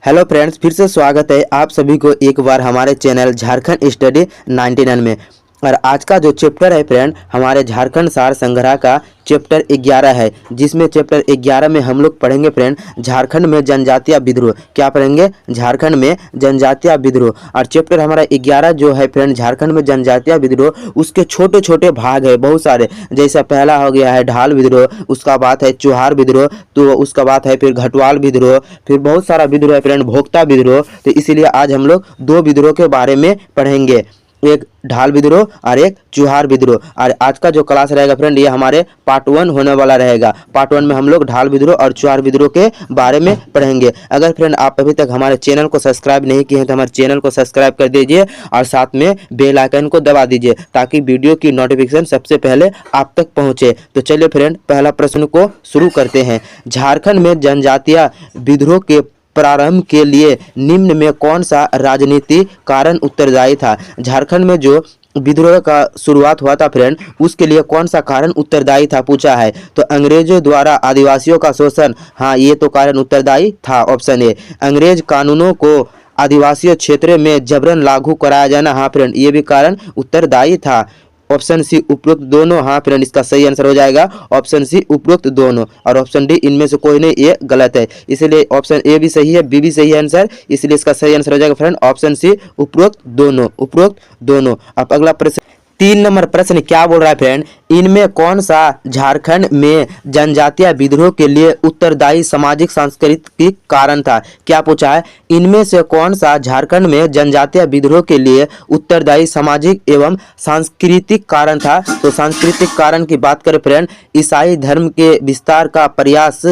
Hello friends, फिर से स्वागत है आप सभी को एक बार हमारे चैनल झारखंड स्टडी 99 में। और आज का जो चैप्टर है फ्रेंड, हमारे झारखंड सार संग्रह का चैप्टर 11 है, जिसमें चैप्टर 11 में हम लोग पढ़ेंगे फ्रेंड झारखंड में जनजातीय विद्रोह। क्या पढ़ेंगे? झारखंड में जनजातीय विद्रोह। और चैप्टर हमारा 11 जो है फ्रेंड झारखंड में जनजातीय विद्रोह, उसके छोटे छोटे भाग है बहुत सारे। जैसे पहला हो गया है ढाल विद्रोह, उसका बात है चुहार विद्रोह, तो उसका बात है फिर घटवाल विद्रोह, फिर बहुत सारा विद्रोह है फ्रेंड भोक्ता विद्रोह। तो इसीलिए आज हम लोग दो विद्रोह के बारे में पढ़ेंगे, एक ढाल विद्रोह और एक चुहार विद्रोह। और आज का जो क्लास रहेगा फ्रेंड, ये हमारे पार्ट 1 होने वाला रहेगा। पार्ट 1 में हम लोग ढाल विद्रोह और चुहार विद्रोह के बारे में पढ़ेंगे। अगर फ्रेंड आप अभी तक हमारे चैनल को सब्सक्राइब नहीं किए हैं तो हमारे चैनल को सब्सक्राइब कर दीजिए और साथ में बेल आइकन को दबा दीजिए, ताकि वीडियो की नोटिफिकेशन सबसे पहले आप तक पहुंचे। तो चलिए फ्रेंड, पहला प्रश्न को शुरू करते हैं। झारखंड में जनजातीय विद्रोह के प्रारंभ के लिए निम्न में कौन सा राजनीतिक कारण उत्तरदायी था? झारखंड में जो विद्रोह का शुरुआत हुआ था फ्रेंड, उसके लिए कौन सा कारण उत्तरदायी था पूछा है। तो अंग्रेजों द्वारा आदिवासियों का शोषण, हाँ ये तो कारण उत्तरदायी था। ऑप्शन ए, अंग्रेज कानूनों को आदिवासी क्षेत्र में जबरन लागू कराया जाना, हाँ फ्रेंड ये भी कारण उत्तरदायी था। ऑप्शन सी उपरोक्त दोनों, हाँ फ्रेंड इसका सही आंसर हो जाएगा ऑप्शन सी उपरोक्त दोनों। और ऑप्शन डी इनमें से कोई नहीं, ये गलत है। इसलिए ऑप्शन ए भी सही है, बी भी सही है आंसर, इसलिए इसका सही आंसर हो जाएगा फ्रेंड ऑप्शन सी उपरोक्त दोनों, उपरोक्त दोनों। अब अगला प्रश्न 3 नंबर प्रश्न क्या बोल रहा है फ्रेंड, इनमें कौन सा झारखंड में जनजातीय विद्रोह के लिए उत्तरदायी सामाजिक सांस्कृतिक कारण था? क्या पूछा है, इनमें से कौन सा झारखंड में जनजातीय विद्रोह के लिए उत्तरदायी सामाजिक एवं सांस्कृतिक कारण था? तो सांस्कृतिक कारण की बात करें फ्रेंड, ईसाई धर्म के विस्तार का प्रयास,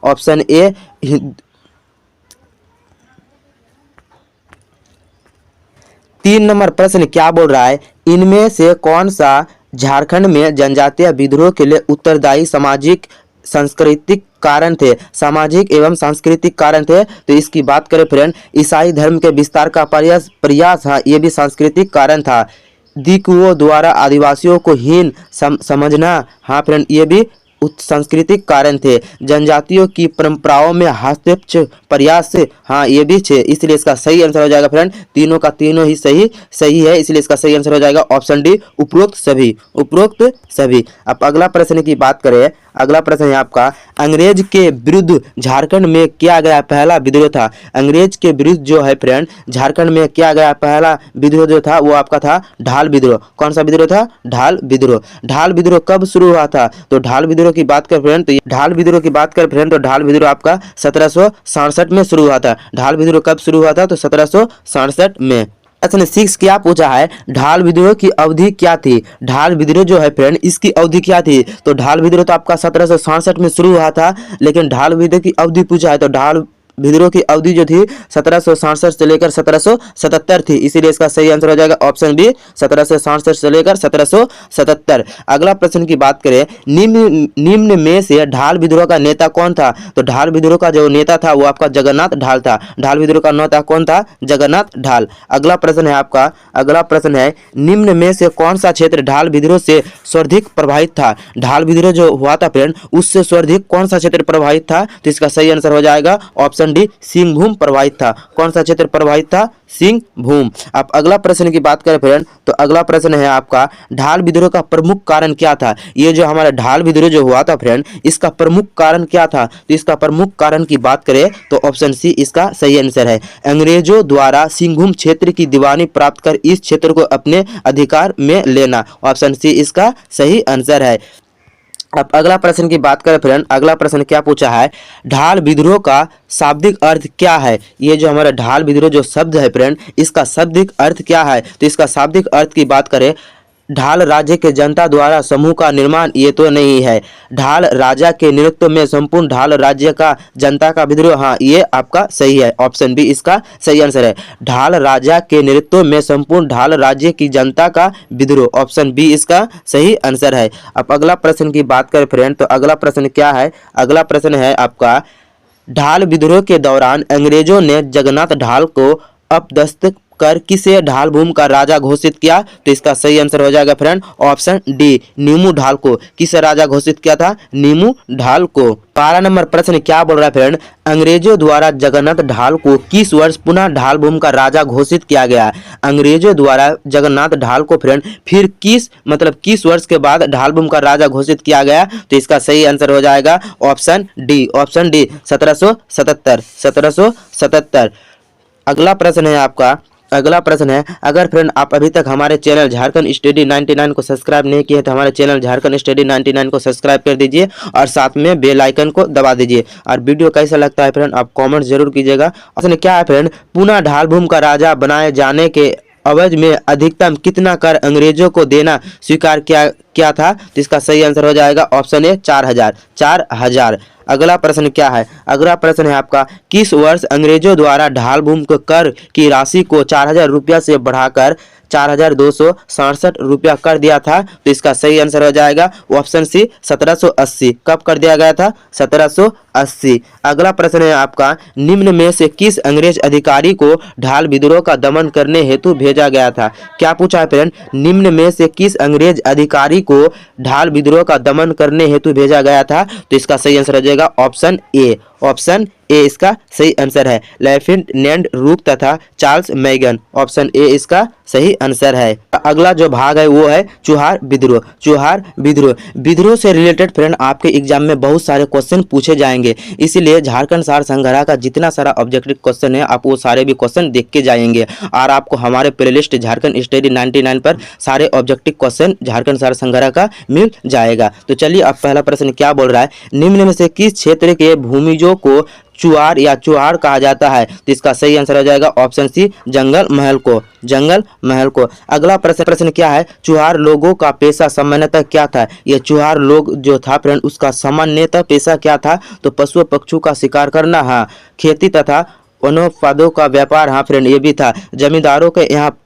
ऑप्शन ए। 3 नंबर प्रश्न क्या बोल रहा है, इनमें से कौन सा झारखंड में जनजातीय विद्रोह के लिए उत्तरदायी सामाजिक सांस्कृतिक कारण थे? सामाजिक एवं सांस्कृतिक कारण थे। तो इसकी बात करें फ्रेंड, ईसाई धर्म के विस्तार का प्रयास, हाँ ये भी सांस्कृतिक कारण था। दिकुओं द्वारा आदिवासियों को हीन समझना, हाँ फ्रेंड ये भी सांस्कृतिक कारण थे। जनजातियों की परंपराओं में हस्तक्षेप प्रयास, हाँ ये भी थे। इसलिए इसका सही आंसर हो जाएगा फ्रेंड, तीनों का तीनों ही सही है, इसलिए इसका सही आंसर हो जाएगा ऑप्शन डी उपरोक्त सभी, उपरोक्त सभी। अब अगला प्रश्न की बात करें, अगला प्रश्न है आपका, अंग्रेज के विरुद्ध झारखंड में किया गया पहला विद्रोह था? अंग्रेज के विरुद्ध जो है फ्रेंड झारखंड में किया गया पहला विद्रोह जो था वो आपका था ढाल विद्रोह। कौन सा विद्रोह था? ढाल विद्रोह। ढाल विद्रोह कब शुरू हुआ था? तो ढाल विद्रोह की बात कर फ्रेंड, तो ढाल विद्रोह की बात कर फ्रेंड, तो ढाल विद्रोह आपका 1767 में शुरू हुआ था। ढाल विद्रोह कब शुरू हुआ था? तो 1767 में। प्रश्न 6 क्या पूछा है, ढाल विद्रोह की अवधि क्या थी? ढाल विद्रोह जो है फ्रेंड इसकी अवधि क्या थी? तो ढाल विद्रोह तो आपका 1767 में शुरू हुआ था, लेकिन ढाल विद्रोह की अवधि पूछा है, तो ढाल विद्रोह की अवधि जो थी 1767 से लेकर 1777 थी, इसीलिए इसका सही आंसर हो जाएगा ऑप्शन बी 1767 से लेकर 1777। अगला प्रश्न की बात करें, निम्न में से ढाल विद्रोह का नेता कौन था? तो ढाल विद्रोह का जो नेता था वो आपका जगन्नाथ ढाल था। ढाल विद्रोह का नेता कौन था? जगन्नाथ ढाल। अगला प्रश्न है आपका, अगला प्रश्न है, निम्न में से कौन सा क्षेत्र ढाल विद्रोह से सर्वाधिक प्रभावित था? ढाल विद्रोह जो हुआ था फ्रेंड उससे सर्वाधिक कौन सा क्षेत्र प्रभावित था? तो इसका सही आंसर हो जाएगा ऑप्शन डी सिंहभूम प्रभावित था। कौन सा क्षेत्र प्रभावित था? सिंहभूम। अब अगला प्रश्न की बात करें फ्रेंड, तो अगला प्रश्न है आपका, ढाल विद्रोह का प्रमुख कारण क्या था? ये जो हमारा ढाल विद्रोह जो हुआ था फ्रेंड इसका प्रमुख कारण क्या था? तो इसका प्रमुख कारण की बात करें तो ऑप्शन सी इसका सही आंसर है, अंग्रेजों द्वारा सिंहभूम क्षेत्र की दीवानी प्राप्त कर इस क्षेत्र को अपने अधिकार में लेना। ऑप्शन सी इसका सही आंसर है। अब अगला प्रश्न की बात करें फ्रेंड, अगला प्रश्न क्या पूछा है, ढाल विद्रोह का शाब्दिक अर्थ क्या है? ये जो हमारा ढाल विद्रोह जो शब्द है फ्रेंड इसका शाब्दिक अर्थ क्या है? तो इसका शाब्दिक अर्थ की बात करें, ढाल राज्य के जनता द्वारा समूह का निर्माण, ये तो नहीं है। ढाल राजा के नेतृत्व में संपूर्ण ढाल राज्य का जनता का विद्रोह, हाँ ये आपका सही है, ऑप्शन बी इसका सही आंसर है। ढाल राजा के नेतृत्व में संपूर्ण ढाल राज्य की जनता का विद्रोह, ऑप्शन बी इसका सही आंसर है। अब अगला प्रश्न की बात करें फ्रेंड, तो अगला प्रश्न क्या है, अगला प्रश्न है आपका, ढाल विद्रोह के दौरान अंग्रेजों ने जगन्नाथ ढाल को अपदस्थ कर किसे ढाल भूमि का राजा घोषित किया? तो इसका सही आंसर हो जाएगा फ्रेंड ऑप्शन डी, नीमू ढाल को। किस राजा घोषित किया था? नीमू ढाल को। 12 नंबर प्रश्न क्या बोल रहा है फ्रेंड? अंग्रेजों द्वारा जगन्नाथ ढाल को किस वर्ष पुनः ढाल भूमि का राजा घोषित किया गया? अंग्रेजों द्वारा जगन्नाथ ढाल को फ्रेंड फिर किस वर्ष के बाद ढाल भूमि का राजा घोषित किया गया? तो इसका सही आंसर हो जाएगा ऑप्शन डी, 1777। 1777। अगला प्रश्न है, अगर फ्रेंड आप अभी तक हमारे चैनल झारखंड स्टडी 99 को सब्सक्राइब नहीं किए तो हमारे चैनल झारखंड स्टडी 99 को सब्सक्राइब कर दीजिए और साथ में बेल आइकन को दबा दीजिए। और वीडियो कैसा लगता है फ्रेंड आप कमेंट जरूर कीजिएगा। प्रश्न क्या है फ्रेंड? पुनः ढाल भूमि का राजा बनाए जाने के अवध में अधिकतम कितना कर अंग्रेजों को देना स्वीकार किया था? तो इसका सही आंसर हो जाएगा ऑप्शन ए 4000। 4000। अगला प्रश्न क्या है? अगला प्रश्न है आपका, किस वर्ष अंग्रेजों द्वारा ढाल भूमि को कर की राशि को 4000 रुपया से बढ़ाकर 4267 रुपया कर दिया था? तो इसका सही आंसर हो जाएगा ऑप्शन सी 1780। कब कर दिया गया था? 1780। अगला प्रश्न है आपका, निम्न में से किस अंग्रेज अधिकारी को ढाल विद्रोह का दमन करने हेतु भेजा गया था? क्या पूछा है फ्रेंड? निम्न में से किस अंग्रेज अधिकारी को ढाल विद्रोह का दमन करने हेतु भेजा गया था? तो इसका सही आंसर हो जाएगा ऑप्शन ए। ऑप्शन ए इसका सही आंसर है। लेफ्टिनेंट रूक तथा चार्ल्स मैगन। ऑप्शन ए इसका सही आंसर है। अगला जो भाग है वो है चुहार विद्रोह। चुहार विद्रोह से रिलेटेड फ्रेंड आपके एग्जाम में बहुत सारे क्वेश्चन पूछे जाएंगे, इसीलिए झारखंड सार संग्रह का जितना सारा ऑब्जेक्टिव क्वेश्चन है आप वो सारे भी क्वेश्चन देख के जाएंगे और आपको हमारे प्लेलिस्ट झारखंड स्टडी 99 पर सारे ऑब्जेक्टिव क्वेश्चन झारखंड सार संग्रह का मिल जाएगा। तो चलिए अब पहला प्रश्न क्या बोल रहा है? निम्न में से किस क्षेत्र के भूमिजों को चुहार या चुहार कहा जाता है? तो इसका सही आंसर हो जाएगा ऑप्शन सी जंगल महल को। जंगल महल को। अगला प्रश्न क्या है? चुहार लोगों का पेशा सामान्यतः क्या था? ये चुहार लोग जो था फ्रेंड उसका सामान्यतः पेशा क्या था? तो पशु पक्षियों का शिकार करना, हाँ, खेती तथा वनोत्पादों का व्यापार, हाँ फ्रेंड ये भी था। जमींदारों के यहाँ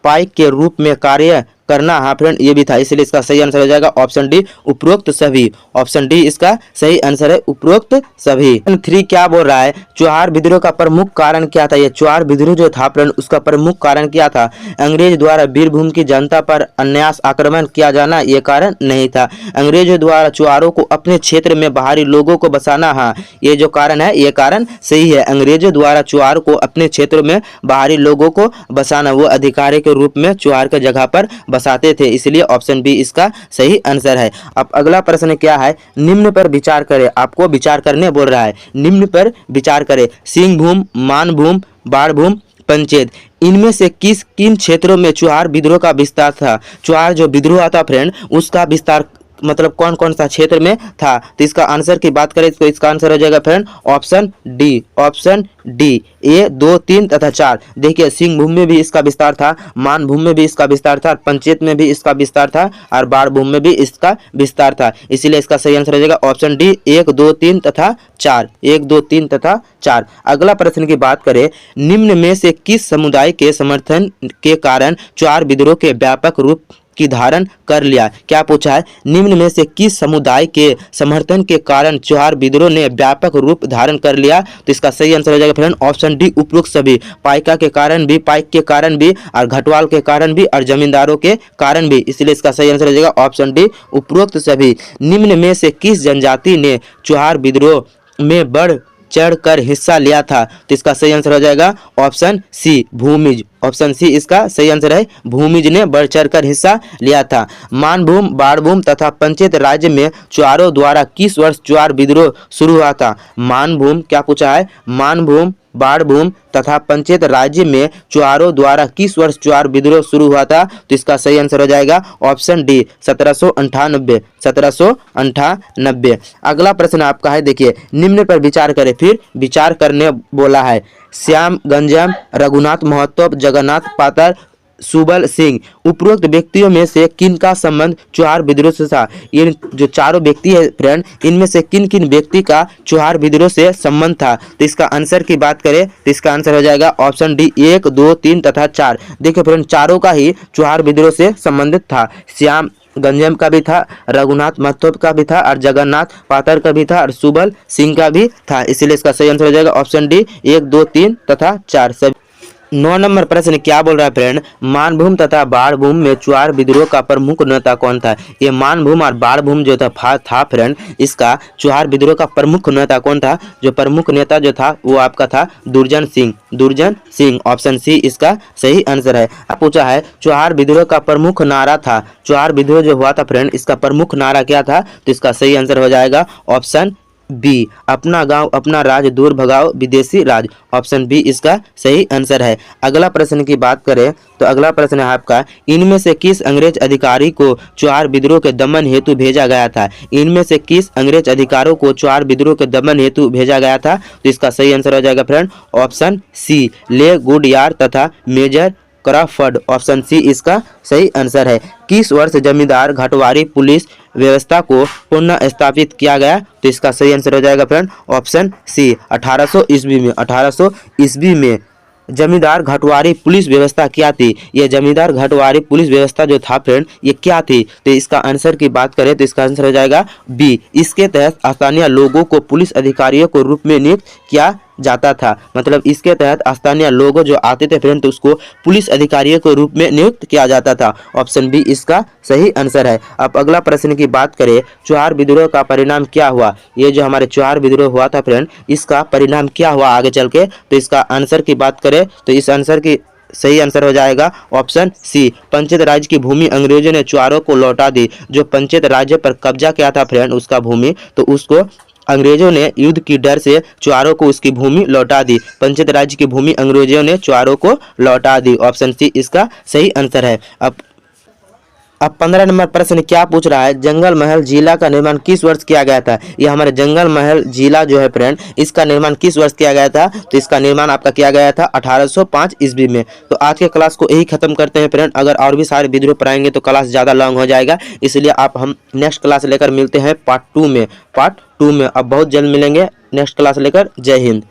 पाइक के रूप में कार्य करना, हाँ फ्रेंड ये भी था। इसलिए इसका सही आंसर हो जाएगा ऑप्शन डी उपरोक्त सभी। ऑप्शन डी इसका सही आंसर है उपरोक्त सभी। 3 क्या बोल रहा है? चुहार विद्रोह का प्रमुख कारण क्या था? ये चुहार विद्रोह जो था फ्रेंड उसका प्रमुख कारण क्या था? अंग्रेज द्वारा वीरभूमि की जनता पर अन्यास आक्रमण किया जाना ये कारण नहीं था। अंग्रेजों द्वारा चुहारों को अपने क्षेत्र में बाहरी लोगों को बसाना, हाँ ये जो कारण है ये कारण सही है। अंग्रेजों द्वारा चुहार को अपने क्षेत्र में बाहरी लोगों को बसाना, वो अधिकारी के रूप में चुहार के जगह पर बसाते थे, इसलिए ऑप्शन बी इसका सही आंसर है। अब अगला प्रश्न क्या है? निम्न पर विचार करें। आपको विचार करने बोल रहा है, निम्न पर विचार करें। सिंहभूम, मानभूम, बाणभूम, पंचेत, इनमें से किन क्षेत्रों में चुहार विद्रोह का विस्तार था? चुहार जो विद्रोह था फ्रेंड उसका विस्तार मतलब कौन कौन सा क्षेत्र में था? तो इसका आंसर की बात करें तो इसका आंसर हो जाएगा friend option D. Option D 1, 2, 3 तथा 4। देखिए सिंहभूम में भी इसका विस्तार था, मानभूम में भी इसका विस्तार था, पंचायत में भी इसका विस्तार था और बाणभूम में भी इसका विस्तार था। इसीलिए इसका सही आंसर हो जाएगा ऑप्शन डी 1, 2, 3 तथा 4। 1, 2, 3 तथा 4। अगला प्रश्न की बात करें, निम्न में से किस समुदाय के समर्थन के कारण चुहार विद्रोह के व्यापक रूप की धारण कर लिया? क्या पूछा है? निम्न में से किस समुदाय के समर्थन के कारण चुहार विद्रोह ने व्यापक रूप धारण कर लिया? तो इसका सही आंसर हो जाएगा फ्रेंड ऑप्शन डी उपरोक्त सभी। पाइका के कारण भी, पाइक के कारण भी और घटवाल के कारण भी और जमींदारों के कारण भी। इसलिए इसका सही आंसर हो जाएगा ऑप्शन डी उपरोक्त सभी। निम्न में से किस जनजाति ने चुहार विद्रोह में बढ़ चढ़कर हिस्सा लिया था? तो इसका सही आंसर हो जाएगा option C Bhumij. Option C इसका सही आंसर है भूमिज ने बढ़ चढ़कर हिस्सा लिया था। मानभूम, बाणभूम तथा पंचायत राज्य में चुहारों द्वारा किस वर्ष चुहार विद्रोह शुरू हुआ था? मानभूम, क्या पूछा है? मानभूम, बाणभूम तथा पंचायत राज्य में चुहारों द्वारा किस वर्ष चुहार विद्रोह शुरू हुआ था? तो इसका सही आंसर हो जाएगा ऑप्शन डी 1798। 1798। अगला प्रश्न आपका है, देखिए निम्न पर विचार करें। फिर विचार करने बोला है। श्याम गंजम, रघुनाथ महतो, जगन्नाथ पातर, सुबल सिंह, उपरोक्त व्यक्तियों में से किन का संबंध चुहार विद्रोह से था? ये जो चारों व्यक्ति है फ्रेंड इनमें से किन किन व्यक्ति का चुहार विद्रोह से संबंध था? तो इसका आंसर की बात करें तो इसका आंसर हो जाएगा ऑप्शन डी 1, 2, 3 तथा 4। देखिए फ्रेंड चारों का ही चुहार विद्रोह से संबंधित था। श्याम गंजम का भी था, रघुनाथ महतो का भी था और जगन्नाथ पातर का भी था और सुबल सिंह का भी था। इसलिए इसका सही आंसर हो जाएगा ऑप्शन डी 1, 2, 3 तथा 4 सभी। 9 नंबर प्रश्न क्या बोल रहा है फ्रेंड, मानभूम तथा बाणभूम में चुआर विद्रोह का प्रमुख नेता कौन था। ये मानभूम और बाणभूम जो था फ्रेंड, इसका चुआर विद्रोह का प्रमुख नेता कौन था। जो प्रमुख नेता जो था वो आपका था दुर्जन सिंह। दुर्जन सिंह, ऑप्शन सी इसका सही आंसर है। अब पूछा है चुआर विद्रोह का प्रमुख नारा था। चुआर विद्रोह जो हुआ था फ्रेंड, इसका प्रमुख नारा क्या था, तो इसका सही आंसर हो जाएगा ऑप्शन बी, अपना गांव अपना राज दूर भगाओ विदेशी राज। ऑप्शन बी इसका सही आंसर है। अगला प्रश्न की बात करें तो अगला प्रश्न है आपका, इनमें से किस अंग्रेज अधिकारी को चुआर विद्रोह के दमन हेतु भेजा गया था। इनमें से किस अंग्रेज अधिकारों को चुआर विद्रोह के दमन हेतु भेजा गया था, तो इसका सही आंसर हो जाएगा फ्रेंड ऑप्शन सी, ले गुडयार तथा मेजर क्रॉफर्ड। ऑप्शन सी इसका सही आंसर है। किस वर्ष जमींदार घाटवारी पुलिस व्यवस्था को पुनः स्थापित किया गया, तो इसका सही आंसर हो जाएगा फ्रेंड ऑप्शन सी, 1800 ईस्वी में। 1800 ईस्वी में जमींदार घाटवारी पुलिस व्यवस्था क्या थी। ये जमींदार घाटवारी पुलिस व्यवस्था जो था फ्रेंड, ये क्या थी, तो इसका आंसर की बात करें तो इसका आंसर हो जाएगा बी। इसके तहत स्थानीय लोगों को पुलिस अधिकारियों के रूप में नियुक्त किया जाता था। मतलब इसके तहत स्थानीय लोग जो आते थे फ्रेंड, तो उसको पुलिस अधिकारियों के रूप में नियुक्त किया जाता था। ऑप्शन बी इसका सही आंसर है। अब अगला प्रश्न की बात करें, चुआर विद्रोह का परिणाम क्या हुआ। ये जो हमारे चुआर विद्रोह हुआ था फ्रेंड, इसका परिणाम क्या हुआ आगे चल के, तो इसका आंसर की बात करें तो इस आंसर की सही आंसर हो जाएगा ऑप्शन सी, पंचायत राज की भूमि अंग्रेजों ने चुआरों को लौटा दी। जो पंचायत राज्य पर कब्जा किया था फ्रेंड, उसका भूमि, तो उसको अंग्रेजों ने युद्ध की डर से चुआरों को उसकी भूमि लौटा दी। पंचायत राज्य की भूमि अंग्रेजों ने चुआरों को लौटा दी। ऑप्शन सी इसका सही आंसर है। अब 15 नंबर प्रश्न क्या पूछ रहा है, जंगल महल जिला का निर्माण किस वर्ष किया गया था। ये हमारे जंगल महल जिला जो है फ्रेंड, इसका निर्माण किस वर्ष किया गया था, तो इसका निर्माण आपका किया गया था 1805 ईस्वी में। तो आज के क्लास को यही खत्म करते हैं फ्रेंड। अगर और भी सारे विद्रोह पढ़ाएंगे तो क्लास ज़्यादा लॉन्ग हो जाएगा, इसलिए आप हम नेक्स्ट क्लास लेकर मिलते हैं पार्ट 2 में। अब बहुत जल्द मिलेंगे नेक्स्ट क्लास लेकर। जय हिंद।